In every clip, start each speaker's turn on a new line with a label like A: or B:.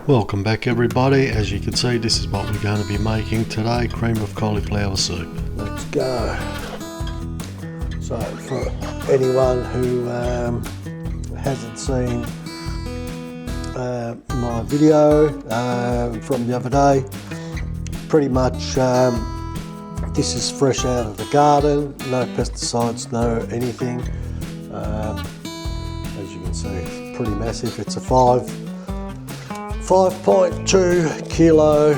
A: Welcome back everybody. As you can see, this is what we're going to be making today, cream of cauliflower soup.
B: Let's go. So for anyone who hasn't seen my video from the other day, pretty much this is fresh out of the garden, no pesticides, no anything. As you can see, it's pretty massive. It's a 5.2 kilo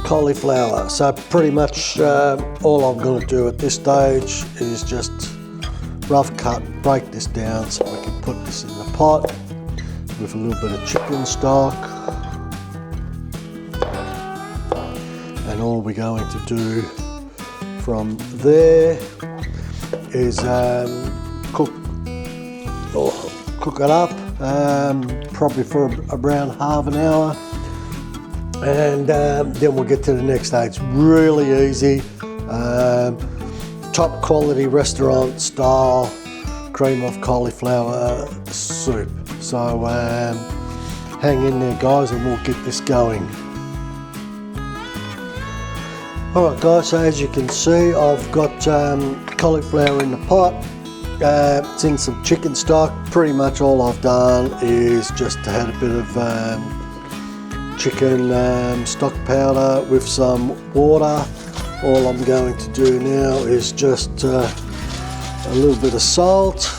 B: cauliflower. So pretty much all I'm going to do at this stage is just rough cut, break this down so I can put this in the pot with a little bit of chicken stock. And all we're going to do from there is cook it up, probably for around half an hour, and then we'll get to the next stage. Really easy, top quality restaurant style cream of cauliflower soup. So hang in there guys and we'll get this going. Alright guys, so as you can see, I've got cauliflower in the pot. It's in some chicken stock. Pretty much all I've done is just add a bit of chicken stock powder with some water. All I'm going to do now is just a little bit of salt,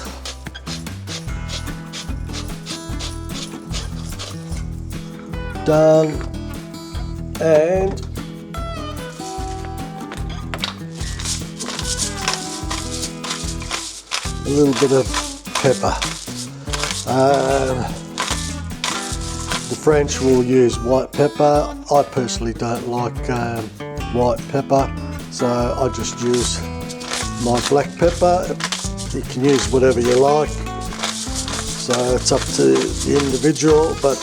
B: done, and a little bit of pepper. The French will use white pepper. I personally don't like white pepper, so I just use my black pepper. You can use whatever you like, so it's up to the individual, but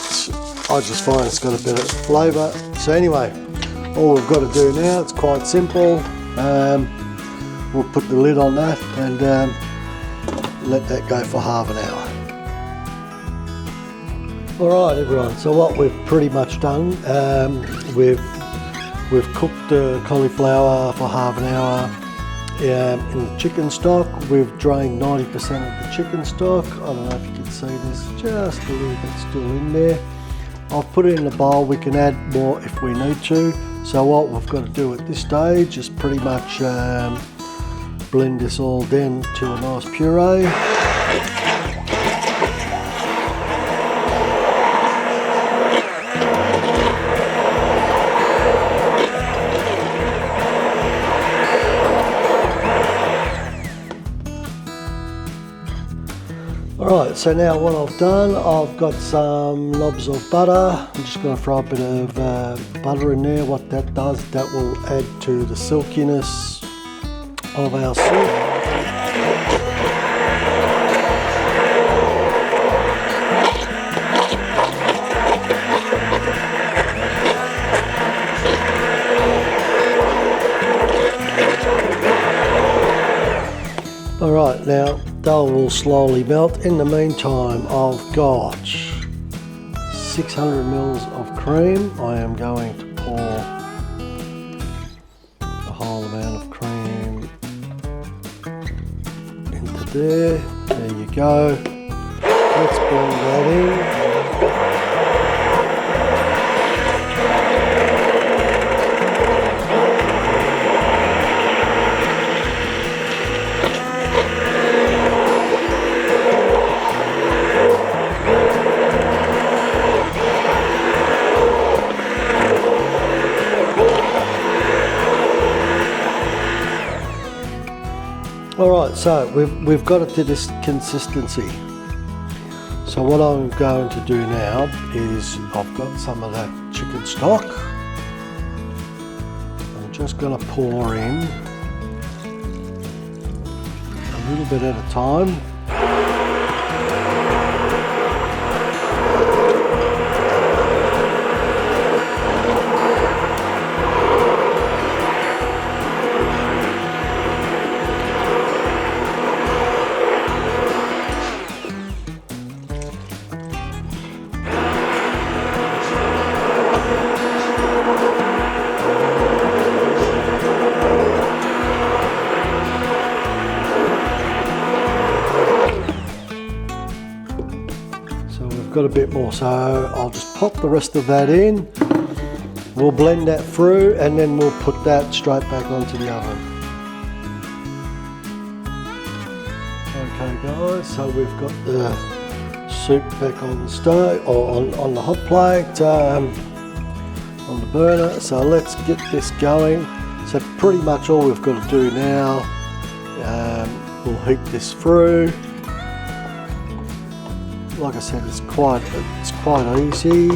B: I just find it's got a bit of flavour. So anyway, all we've got to do now, it's quite simple. We'll put the lid on that and let that go for half an hour. Alright everyone, so what we've pretty much done, we've cooked the cauliflower for half an hour in the chicken stock. We've drained 90% of the chicken stock. I don't know if you can see this, just a little bit still in there. I've put it in a bowl. We can add more if we need to. So what we've got to do at this stage is pretty much blend this all down to a nice puree. Alright, so now what I've done, I've got some knobs of butter. I'm just going to throw a bit of butter in there. What that does, that will add to the silkiness of our soup. Alright, now dough will slowly melt. In the meantime, I've got 600 mils of cream. I am going to pour the whole amount of cream into there. There you go. Let's blend that in. Alright, so we've got it to this consistency. So what I'm going to do now is I've got some of that chicken stock. I'm just going to pour in a little bit at a time. we've got a bit more, so I'll just pop the rest of that in. We'll blend that through and then we'll put that straight back onto the oven. Okay guys, so we've got the soup back on the stove, or on the hot plate, on the burner. So let's get this going. So pretty much all we've got to do now, we'll heat this through. Like I said, it's quite easy.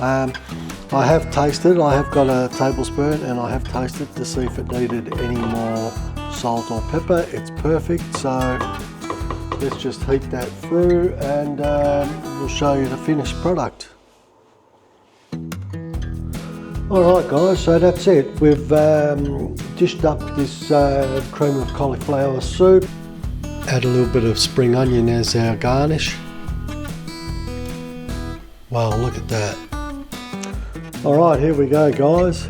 B: I have tasted, I have got a tablespoon and I have tasted to see if it needed any more salt or pepper. It's perfect, so let's just heat that through and we'll show you the finished product. Alright guys, so that's it. We've dished up this cream of cauliflower soup. Add a little bit of spring onion as our garnish. Wow, look at that. Alright, here we go guys.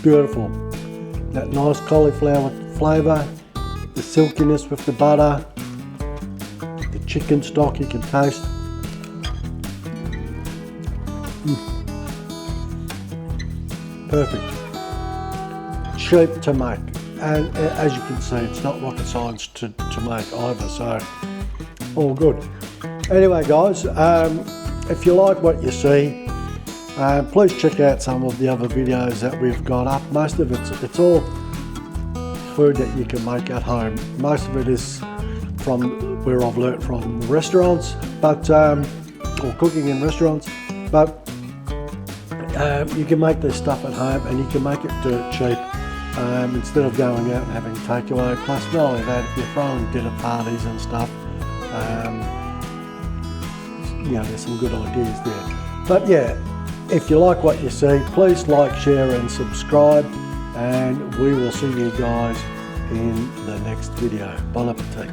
B: Beautiful. That nice cauliflower flavour, the silkiness with the butter, the chicken stock you can taste. Perfect. Cheap to make, and as you can see, it's not rocket science to make either, so all good. Anyway guys, if you like what you see, please check out some of the other videos that we've got up. Most of it's all food that you can make at home. Most of it is from where I've learnt from restaurants, but or cooking in restaurants, but you can make this stuff at home and you can make it dirt cheap instead of going out and having takeaway. Plus, not only that, if you're throwing dinner parties and stuff, you know, there's some good ideas there. But yeah, if you like what you see, please like, share and subscribe, and we will see you guys in the next video. Bon appetit.